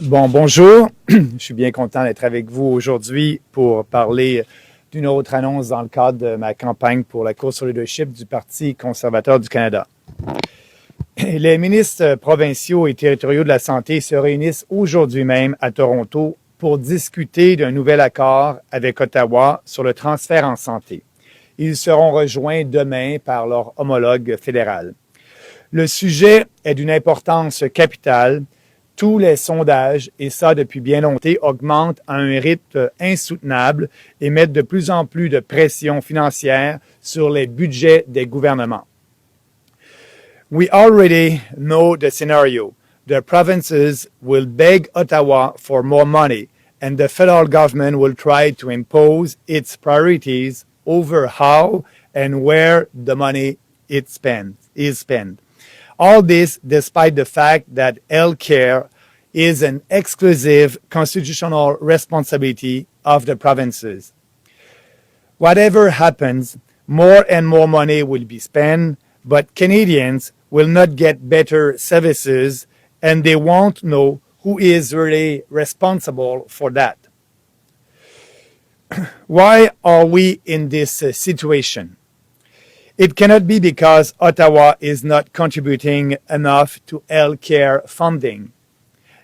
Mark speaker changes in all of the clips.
Speaker 1: Bon, bonjour. Je suis bien content d'être avec vous aujourd'hui pour parler d'une autre annonce dans le cadre de ma campagne pour la course au leadership du Parti conservateur du Canada. Les ministres provinciaux et territoriaux de la santé se réunissent aujourd'hui même à Toronto pour discuter d'un nouvel accord avec Ottawa sur le transfert en santé. Ils seront rejoints demain par leur homologue fédéral. Le sujet est d'une importance capitale. Tous les sondages, et ça depuis bien longtemps, augmentent à un rythme insoutenable et mettent de plus en plus de pression financière sur les budgets des gouvernements. We already know the scenario. The provinces will beg Ottawa for more money, and the federal government will try to impose its priorities over how and where the money is spent. All this despite the fact that health care is an exclusive constitutional responsibility of the provinces. Whatever happens, more and more money will be spent, but Canadians will not get better services and they won't know who is really responsible for that. Why are we in this situation? It cannot be because Ottawa is not contributing enough to health care funding.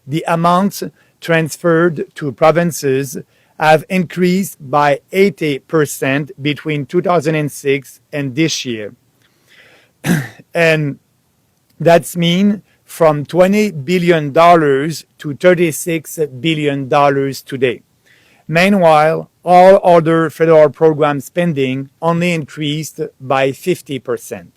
Speaker 1: The amounts transferred to provinces have increased by 80% between 2006 and this year. And that's mean from $20 billion to $36 billion today. Meanwhile, all other federal program spending only increased by 50%.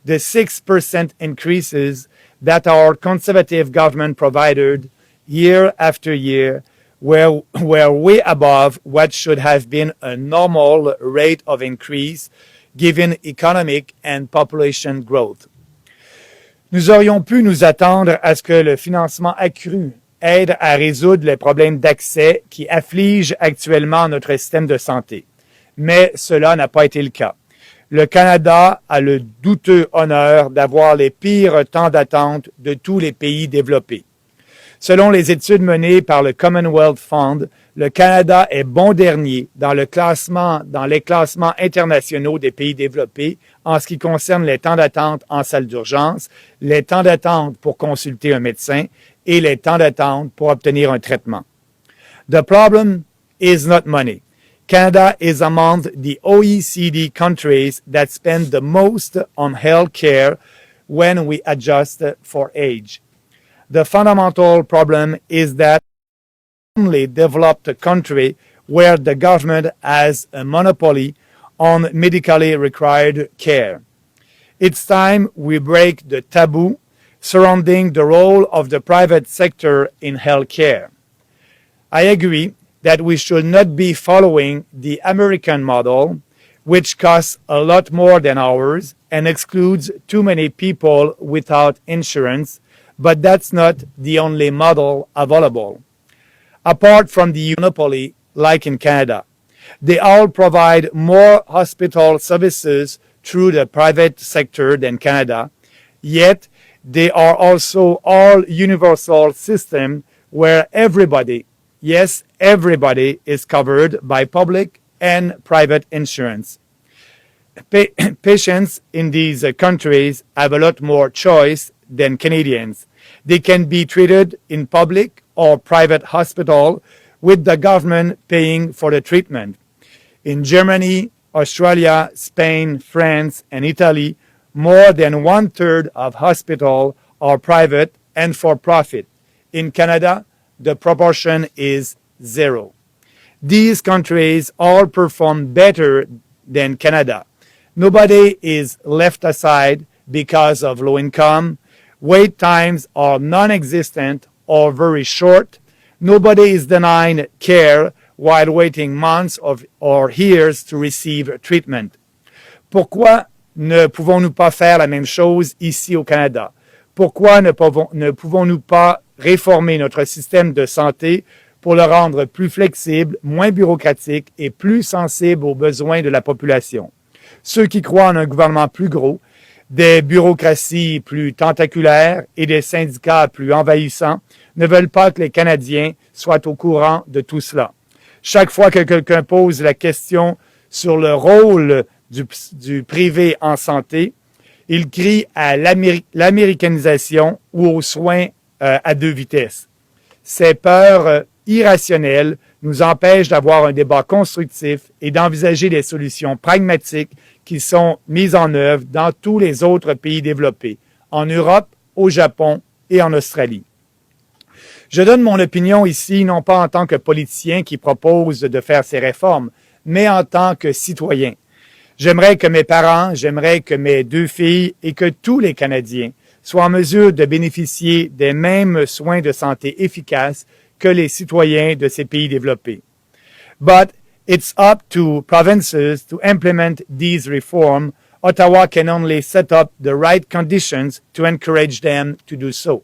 Speaker 1: The 6% increases that our conservative government provided year after year were way above what should have been a normal rate of increase given economic and population growth. Nous aurions pu nous attendre à ce que le financement accru aide à résoudre les problèmes d'accès qui affligent actuellement notre système de santé. Mais cela n'a pas été le cas. Le Canada a le douteux honneur d'avoir les pires temps d'attente de tous les pays développés. Selon les études menées par le Commonwealth Fund, le Canada est bon dernier dans les classements internationaux des pays développés en ce qui concerne les temps d'attente en salle d'urgence, les temps d'attente pour consulter un médecin et les temps d'attente pour obtenir un traitement. The problem is not money. Canada is among the OECD countries that spend the most on health care when we adjust for age. The fundamental problem is that only developed country where the government has a monopoly on medically required care. It's time we break the taboo surrounding the role of the private sector in health care. I agree that we should not be following the American model, which costs a lot more than ours and excludes too many people without insurance, but that's not the only model available. Apart from the monopoly, like in Canada, they all provide more hospital services through the private sector than Canada, yet they are also all universal system where everybody, yes, everybody is covered by public and private insurance. Patients in these countries have a lot more choice than Canadians. They can be treated in public or private hospital with the government paying for the treatment. In Germany, Australia, Spain, France, and Italy, more than 1/3 of hospitals are private and for profit. In Canada, the proportion is 0. These countries all perform better than Canada. Nobody is left aside because of low income. Wait times are non-existent or very short. Nobody is denied care while waiting months or years to receive treatment. Pourquoi ne pouvons-nous pas faire la même chose ici au Canada? Pourquoi ne pouvons-nous pas réformer notre système de santé pour le rendre plus flexible, moins bureaucratique et plus sensible aux besoins de la population. Ceux qui croient en un gouvernement plus gros, des bureaucraties plus tentaculaires et des syndicats plus envahissants ne veulent pas que les Canadiens soient au courant de tout cela. Chaque fois que quelqu'un pose la question sur le rôle du privé en santé, il crie à l'américanisation ou aux soins à deux vitesses. Ces peurs irrationnelles nous empêchent d'avoir un débat constructif et d'envisager des solutions pragmatiques qui sont mises en œuvre dans tous les autres pays développés, en Europe, au Japon et en Australie. Je donne mon opinion ici non pas en tant que politicien qui propose de faire ces réformes, mais en tant que citoyen. J'aimerais que mes parents, j'aimerais que mes deux filles et que tous les Canadiens soient en mesure de bénéficier des mêmes soins de santé efficaces que les citoyens de ces pays développés. But it's up to provinces to implement these reforms. Ottawa can only set up the right conditions to encourage them to do so.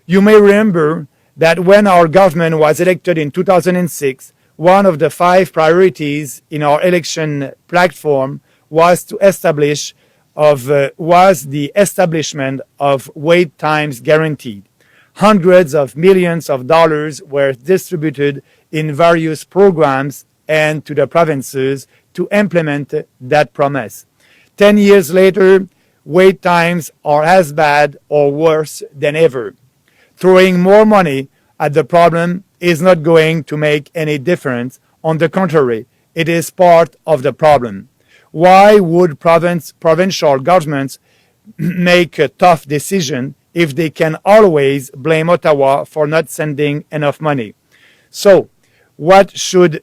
Speaker 1: You may remember that when our government was elected in 2006, one of the 5 priorities in our election platform was the establishment of wait times guaranteed. Hundreds of millions of dollars were distributed in various programs and to the provinces to implement that promise. 10 years later, wait times are as bad or worse than ever. Throwing more money at the problem is not going to make any difference. On the contrary, it is part of the problem. Why would provincial governments make a tough decision if they can always blame Ottawa for not sending enough money? So, what should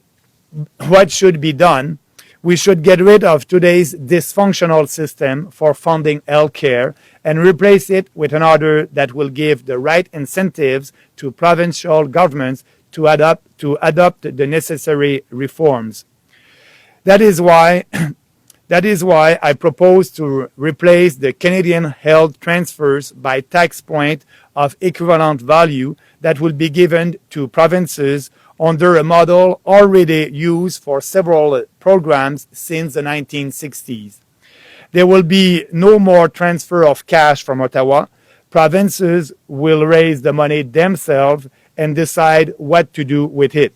Speaker 1: be done? We should get rid of today's dysfunctional system for funding health care and replace it with another that will give the right incentives to provincial governments to adopt the necessary reforms. That is why I propose to replace the Canadian health transfers by tax point of equivalent value that will be given to provinces under a model already used for several programs since the 1960s. There will be no more transfer of cash from Ottawa. Provinces will raise the money themselves and decide what to do with it.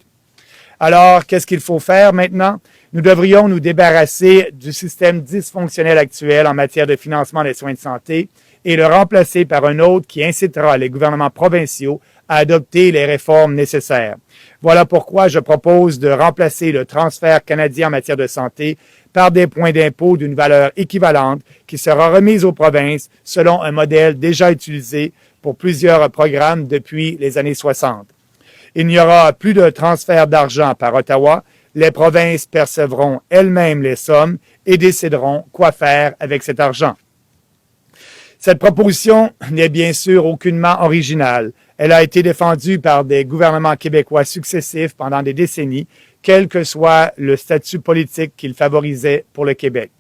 Speaker 1: Alors, qu'est-ce qu'il faut faire maintenant? Nous devrions nous débarrasser du système dysfonctionnel actuel en matière de financement des soins de santé et le remplacer par un autre qui incitera les gouvernements provinciaux à adopter les réformes nécessaires. Voilà pourquoi je propose de remplacer le transfert canadien en matière de santé par des points d'impôt d'une valeur équivalente qui sera remise aux provinces selon un modèle déjà utilisé pour plusieurs programmes depuis les années 60. Il n'y aura plus de transfert d'argent par Ottawa. Les provinces percevront elles-mêmes les sommes et décideront quoi faire avec cet argent. Cette proposition n'est bien sûr aucunement originale. Elle a été défendue par des gouvernements québécois successifs pendant des décennies, quel que soit le statut politique qu'ils favorisaient pour le Québec.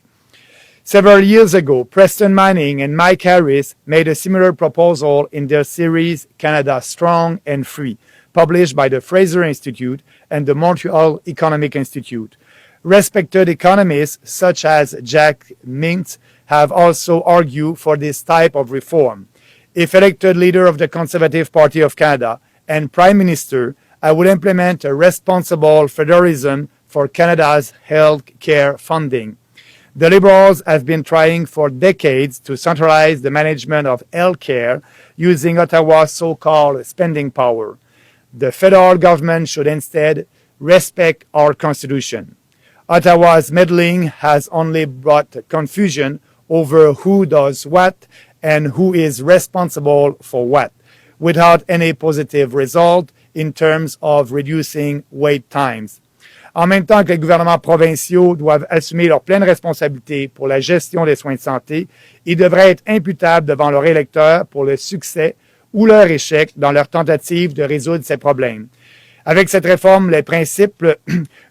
Speaker 1: Several years ago, Preston Manning and Mike Harris made a similar proposal in their series Canada Strong and Free, published by the Fraser Institute and the Montreal Economic Institute. Respected economists such as Jack Mintz have also argued for this type of reform. If elected leader of the Conservative Party of Canada and Prime Minister, I would implement a responsible federalism for Canada's health care funding. The Liberals have been trying for decades to centralize the management of health care using Ottawa's so-called spending power. The federal government should instead respect our Constitution. Ottawa's meddling has only brought confusion over who does what and who is responsible for what, without any positive result in terms of reducing wait times. En même temps que les gouvernements provinciaux doivent assumer leur pleine responsabilité pour la gestion des soins de santé, ils devraient être imputables devant leurs électeurs pour le succès ou leur échec dans leur tentative de résoudre ces problèmes. Avec cette réforme, les provinces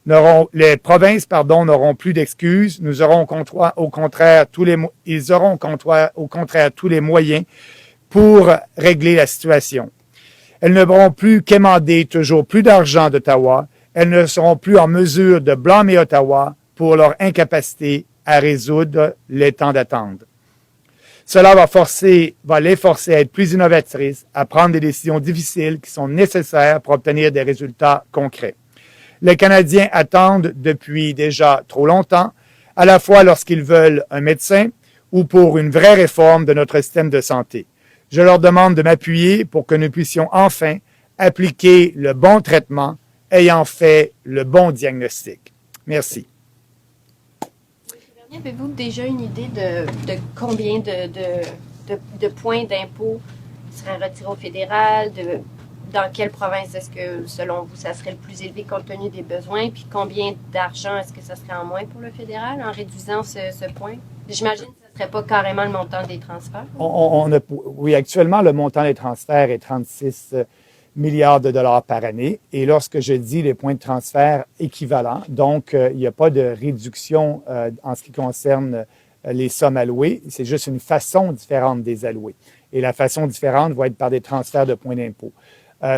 Speaker 1: n'auront plus d'excuses. Ils auront au contraire tous les moyens pour régler la situation. Elles ne pourront plus quémander toujours plus d'argent d'Ottawa. Elles ne seront plus en mesure de blâmer Ottawa pour leur incapacité à résoudre les temps d'attente. Cela va les forcer à être plus innovatrices, à prendre des décisions difficiles qui sont nécessaires pour obtenir des résultats concrets. Les Canadiens attendent depuis déjà trop longtemps, à la fois lorsqu'ils veulent un médecin ou pour une vraie réforme de notre système de santé. Je leur demande de m'appuyer pour que nous puissions enfin appliquer le bon traitement ayant fait le bon diagnostic. Merci.
Speaker 2: Avez-vous déjà une idée de combien de points d'impôt seraient retirés au fédéral? Dans quelle province est-ce que, selon vous, ça serait le plus élevé compte tenu des besoins? Puis combien d'argent est-ce que ça serait en moins pour le fédéral en réduisant ce point? J'imagine que ce ne serait pas carrément le montant des transferts.
Speaker 1: Oui, actuellement, le montant des transferts est 36 milliards de dollars par année. Et lorsque je dis les points de transfert équivalents, donc il n'y a pas de réduction en ce qui concerne les sommes allouées. C'est juste une façon différente de les allouer. Et la façon différente va être par des transferts de points d'impôt.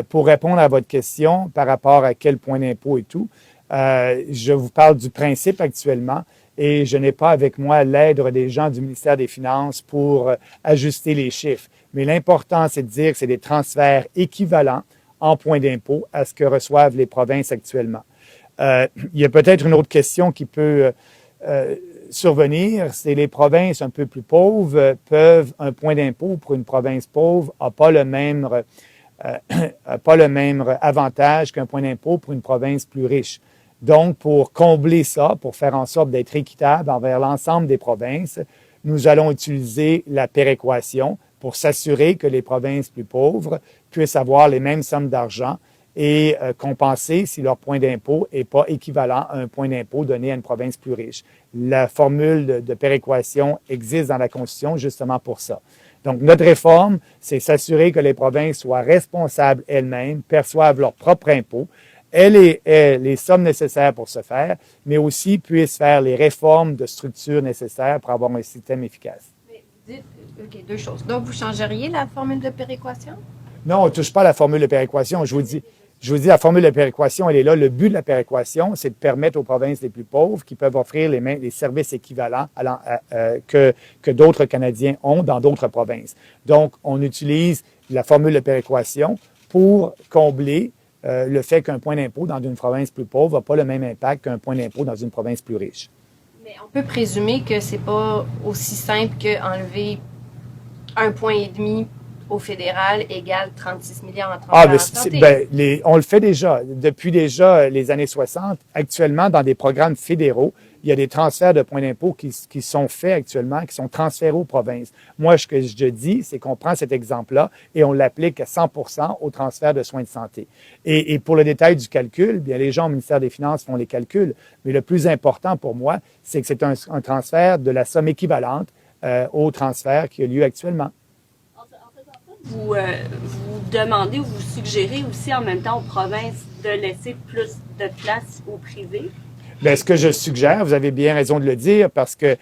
Speaker 1: Pour répondre à votre question par rapport à quel point d'impôt et tout, je vous parle du principe actuellement et je n'ai pas avec moi l'aide des gens du ministère des Finances pour ajuster les chiffres. Mais l'important, c'est de dire que c'est des transferts équivalents en points d'impôt à ce que reçoivent les provinces actuellement. Il y a peut-être une autre question qui peut survenir, c'est les provinces un peu plus pauvres peuvent, un point d'impôt pour une province pauvre n'a pas le même avantage qu'un point d'impôt pour une province plus riche. Donc, pour combler ça, pour faire en sorte d'être équitable envers l'ensemble des provinces, nous allons utiliser la péréquation pour s'assurer que les provinces plus pauvres puissent avoir les mêmes sommes d'argent et compenser si leur point d'impôt n'est pas équivalent à un point d'impôt donné à une province plus riche. La formule de péréquation existe dans la Constitution justement pour ça. Donc, notre réforme, c'est s'assurer que les provinces soient responsables elles-mêmes, perçoivent leur propre impôt, aient les sommes nécessaires pour ce faire, mais aussi puissent faire les réformes de structure nécessaires pour avoir un système efficace.
Speaker 2: Mais vous dites, OK, deux choses. Donc, vous changeriez la formule de péréquation?
Speaker 1: Non, on ne touche pas à la formule de péréquation. Je vous dis, la formule de péréquation, elle est là. Le but de la péréquation, c'est de permettre aux provinces les plus pauvres qui peuvent offrir les services équivalents que d'autres Canadiens ont dans d'autres provinces. Donc, on utilise la formule de péréquation pour combler le fait qu'un point d'impôt dans une province plus pauvre n'a pas le même impact qu'un point d'impôt dans une province plus riche.
Speaker 2: Mais on peut présumer que c'est pas aussi simple qu'enlever 1,5 point au fédéral égale 36 milliards en transfert en santé.
Speaker 1: On le fait déjà. Depuis déjà les années 60, actuellement, dans des programmes fédéraux, il y a des transferts de points d'impôt qui sont faits actuellement, qui sont transférés aux provinces. Moi, ce que je dis, c'est qu'on prend cet exemple-là et on l'applique à 100% au transfert de soins de santé. Et pour le détail du calcul, bien, les gens au ministère des Finances font les calculs, mais le plus important pour moi, c'est que c'est un transfert de la somme équivalente au transfert qui a lieu actuellement.
Speaker 3: Vous demandez ou vous suggérez aussi en même temps aux provinces de laisser plus de place au privé?
Speaker 1: Bien, ce que je suggère, vous avez bien raison de le dire, parce que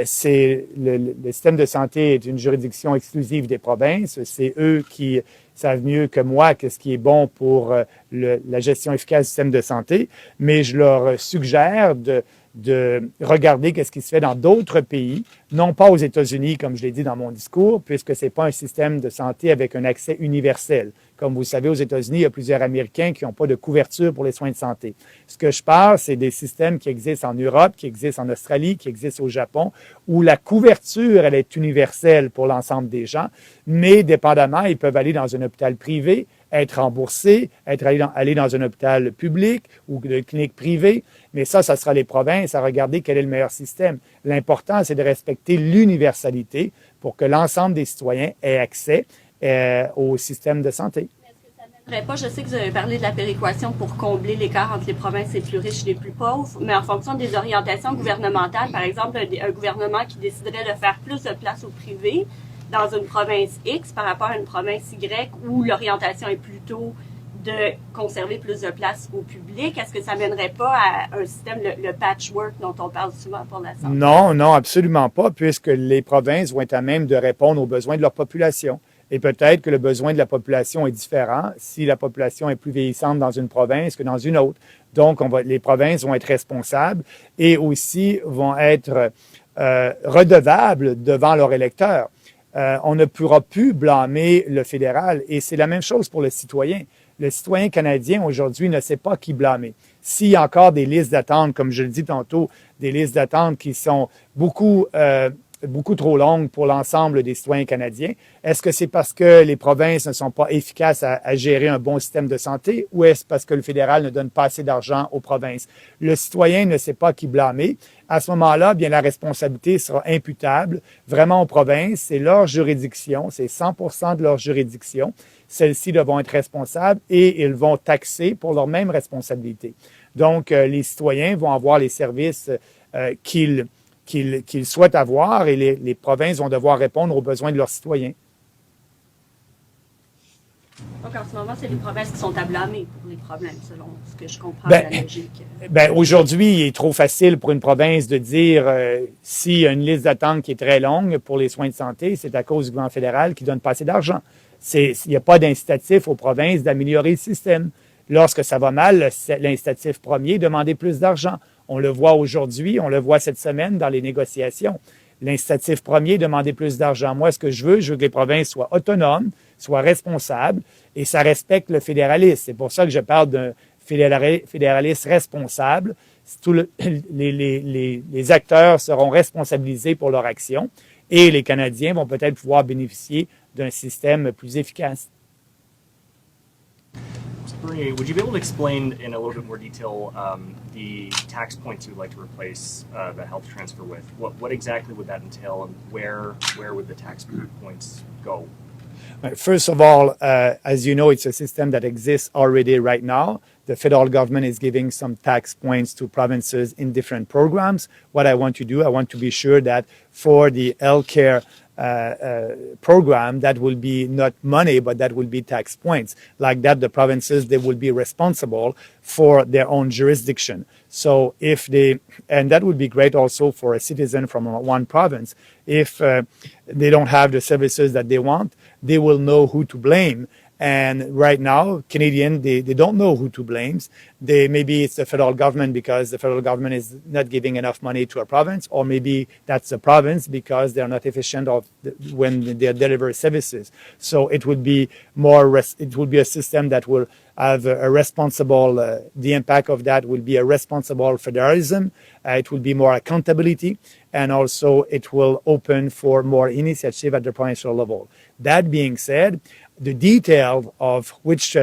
Speaker 1: c'est le système de santé est une juridiction exclusive des provinces. C'est eux qui savent mieux que moi qu'est-ce qui est bon pour la gestion efficace du système de santé. Mais je leur suggère de regarder qu'est-ce qui se fait dans d'autres pays, non pas aux États-Unis, comme je l'ai dit dans mon discours, puisque ce n'est pas un système de santé avec un accès universel. Comme vous le savez, aux États-Unis, il y a plusieurs Américains qui n'ont pas de couverture pour les soins de santé. Ce que je parle, c'est des systèmes qui existent en Europe, qui existent en Australie, qui existent au Japon, où la couverture, elle est universelle pour l'ensemble des gens, mais dépendamment, ils peuvent aller dans un hôpital privé, être remboursés, aller dans un hôpital public ou une clinique privée. Mais ça sera les provinces à regarder quel est le meilleur système. L'important, c'est de respecter l'universalité pour que l'ensemble des citoyens aient accès au système de santé.
Speaker 3: Pas, je sais que vous avez parlé de la péréquation pour combler l'écart entre les provinces les plus riches et les plus pauvres, mais en fonction des orientations gouvernementales, par exemple, un gouvernement qui déciderait de faire plus de place au privé dans une province X par rapport à une province Y où l'orientation est plutôt de conserver plus de place au public, est-ce que ça mènerait pas à un système, le patchwork dont on parle souvent pour la santé?
Speaker 1: Non, absolument pas, puisque les provinces vont être à même de répondre aux besoins de leur population. Et peut-être que le besoin de la population est différent si la population est plus vieillissante dans une province que dans une autre. Donc, les provinces vont être responsables et aussi vont être redevables devant leurs électeurs. On ne pourra plus blâmer le fédéral et c'est la même chose pour le citoyen. Le citoyen canadien aujourd'hui ne sait pas qui blâmer. S'il y a encore des listes d'attente, comme je le dis tantôt, des listes d'attente qui sont beaucoup trop longues pour l'ensemble des citoyens canadiens, est-ce que c'est parce que les provinces ne sont pas efficaces à gérer un bon système de santé ou est-ce parce que le fédéral ne donne pas assez d'argent aux provinces? Le citoyen ne sait pas qui blâmer. À ce moment-là, bien, la responsabilité sera imputable vraiment aux provinces. C'est leur juridiction, c'est 100% de leur juridiction. Celles-ci devront être responsables et ils vont taxer pour leur même responsabilité. Donc, les citoyens vont avoir les services qu'ils souhaitent avoir et les provinces vont devoir répondre aux besoins de leurs citoyens.
Speaker 3: Donc, en ce moment, c'est les provinces qui sont à blâmer pour les problèmes, selon ce que je comprends de la logique.
Speaker 1: Aujourd'hui, il est trop facile pour une province de dire s'il y a une liste d'attente qui est très longue pour les soins de santé, c'est à cause du gouvernement fédéral qui donne pas assez d'argent. Il n'y a pas d'incitatif aux provinces d'améliorer le système. Lorsque ça va mal, l'incitatif premier, demander plus d'argent. On le voit aujourd'hui, on le voit cette semaine dans les négociations. L'incitatif premier, demander plus d'argent. Moi, ce que je veux que les provinces soient autonomes, soient responsables et ça respecte le fédéralisme. C'est pour ça que je parle d'un fédéralisme responsable. Les acteurs seront responsabilisés pour leur action et les Canadiens vont peut-être pouvoir bénéficier d'un système plus efficace.
Speaker 4: Bernie, would you be able to explain in a little bit more detail the tax points you'd like to replace the health transfer with? What exactly would that entail, and where would the tax points go?
Speaker 1: First of all, as you know, it's a system that exists already right now. The federal government is giving some tax points to provinces in different programs. What I want to do, I want to be sure that for the healthcare program, that will be not money, but that will be tax points. Like that, the provinces, they will be responsible for their own jurisdiction. So and that would be great also for a citizen from one province. If they don't have the services that they want, they will know who to blame. And right now, Canadians, they don't know who to blame. Maybe it's the federal government because the federal government is not giving enough money to a province, or maybe that's the province because they're not efficient when they deliver services. So it would be a system that will have a responsible, the impact of that will be a responsible federalism. It will be more accountability, and also it will open for more initiative at the provincial level. That being said, the detail of which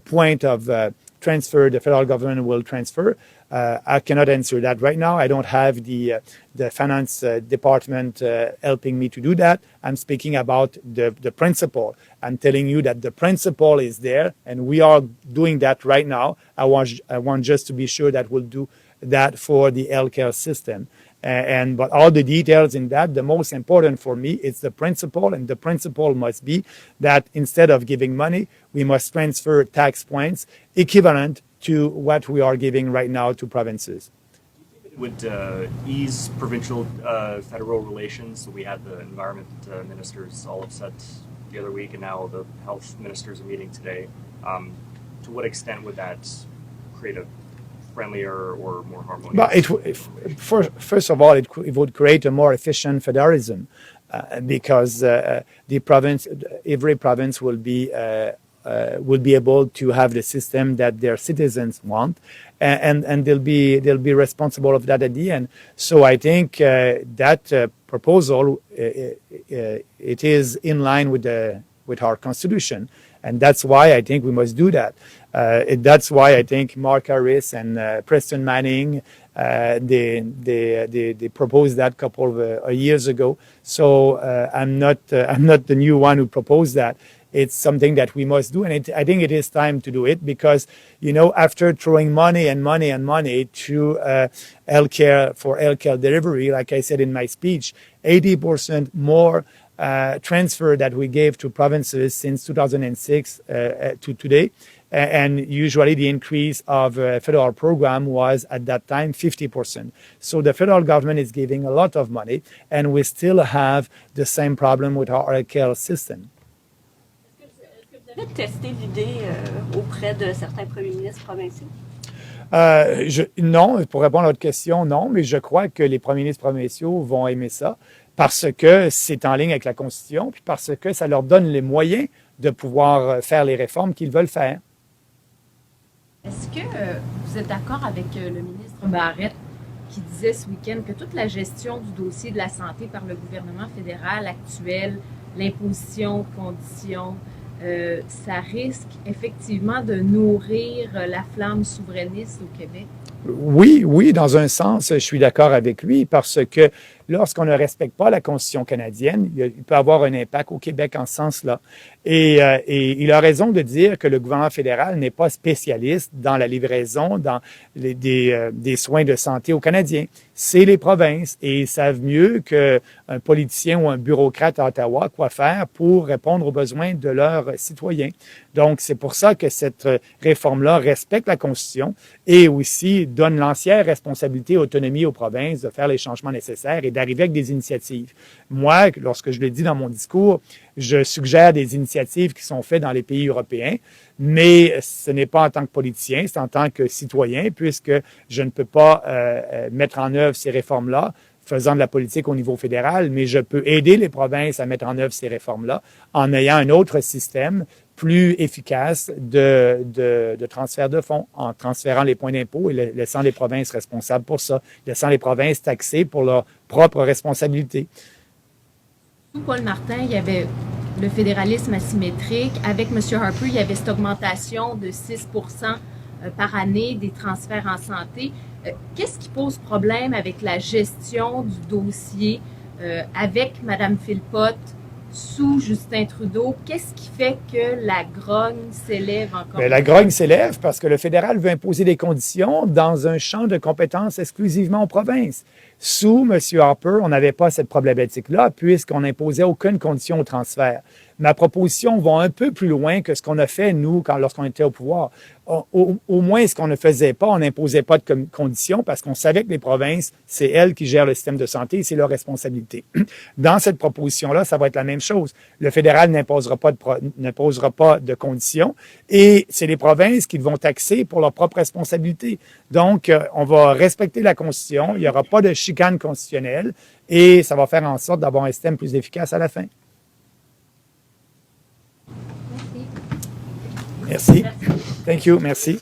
Speaker 1: point of transfer the federal government will transfer, I cannot answer that right now. I don't have the finance department helping me to do that. I'm speaking about the principle. I'm telling you that the principle is there, and we are doing that right now. I want just to be sure that we'll do that for the healthcare system. But all the details in that, the most important for me is the principle, and the principle must be that instead of giving money, we must transfer tax points equivalent to what we are giving right now to provinces.
Speaker 4: It would ease provincial federal relations. So we had the environment ministers all upset the other week, and now the health ministers are meeting today. To what extent would that create a friendlier or more harmonious?
Speaker 1: But first of all, it would create a more efficient federalism because every province will be able to have the system that their citizens want, and they'll be responsible of that at the end. So I think that proposal it is in line with our constitution. And that's why I think we must do that. That's why I think Mark Harris and Preston Manning, they proposed that a couple of years ago. So I'm not the new one who proposed that. It's something that we must do, and I think it is time to do it because, after throwing money to healthcare delivery, like I said in my speech, 80% more transfer that we gave to provinces since 2006 to today. And usually the increase of a federal program was at that time 50%. So the federal government is giving a lot of money, and we still have the same problem with our health system.
Speaker 3: Est-ce que vous avez testé l'idée auprès de certains premiers ministres provinciaux?
Speaker 1: Non, pour répondre à votre question, non, mais je crois que les premiers ministres provinciaux vont aimer ça parce que c'est en ligne avec la Constitution, puis parce que ça leur donne les moyens de pouvoir faire les réformes qu'ils veulent faire.
Speaker 5: Est-ce que vous êtes d'accord avec le ministre Barrette qui disait ce week-end que toute la gestion du dossier de la santé par le gouvernement fédéral actuel, l'imposition, conditions, ça risque effectivement de nourrir la flamme souverainiste au Québec?
Speaker 1: Oui, dans un sens, je suis d'accord avec lui parce que lorsqu'on ne respecte pas la Constitution canadienne, il peut avoir un impact au Québec en ce sens-là. Et il a raison de dire que le gouvernement fédéral n'est pas spécialiste dans la livraison des soins de santé aux Canadiens. C'est les provinces et ils savent mieux qu'un politicien ou un bureaucrate à Ottawa quoi faire pour répondre aux besoins de leurs citoyens. Donc, c'est pour ça que cette réforme-là respecte la Constitution et aussi donne l'entière responsabilité et autonomie aux provinces de faire les changements nécessaires et d'arriver avec des initiatives. Moi, lorsque je le dis dans mon discours, je suggère des initiatives qui sont faites dans les pays européens, mais ce n'est pas en tant que politicien, c'est en tant que citoyen, puisque je ne peux pas mettre en œuvre ces réformes-là faisant de la politique au niveau fédéral, mais je peux aider les provinces à mettre en œuvre ces réformes-là en ayant un autre système plus efficace de transfert de fonds, en transférant les points d'impôt et laissant les provinces responsables pour ça, laissant les provinces taxées pour leurs propres responsabilités.
Speaker 5: Sous Paul Martin, il y avait le fédéralisme asymétrique. Avec M. Harper, il y avait cette augmentation de 6 par année des transferts en santé. Qu'est-ce qui pose problème avec la gestion du dossier avec Mme Philpott sous Justin Trudeau? Qu'est-ce qui fait que la grogne s'élève encore?
Speaker 1: Bien, la grogne s'élève parce que le fédéral veut imposer des conditions dans un champ de compétences exclusivement aux provinces. Sous M. Harper, on n'avait pas cette problématique-là puisqu'on n'imposait aucune condition au transfert. Ma proposition va un peu plus loin que ce qu'on a fait, nous, lorsqu'on était au pouvoir. Au moins, ce qu'on ne faisait pas, on n'imposait pas de conditions parce qu'on savait que les provinces, c'est elles qui gèrent le système de santé et c'est leur responsabilité. Dans cette proposition-là, ça va être la même chose. Le fédéral n'imposera pas de conditions et c'est les provinces qui vont taxer pour leur propre responsabilité. Donc, on va respecter la Constitution, il n'y aura pas de chicane constitutionnelle et ça va faire en sorte d'avoir un système plus efficace à la fin. Merci. Thank you. Merci.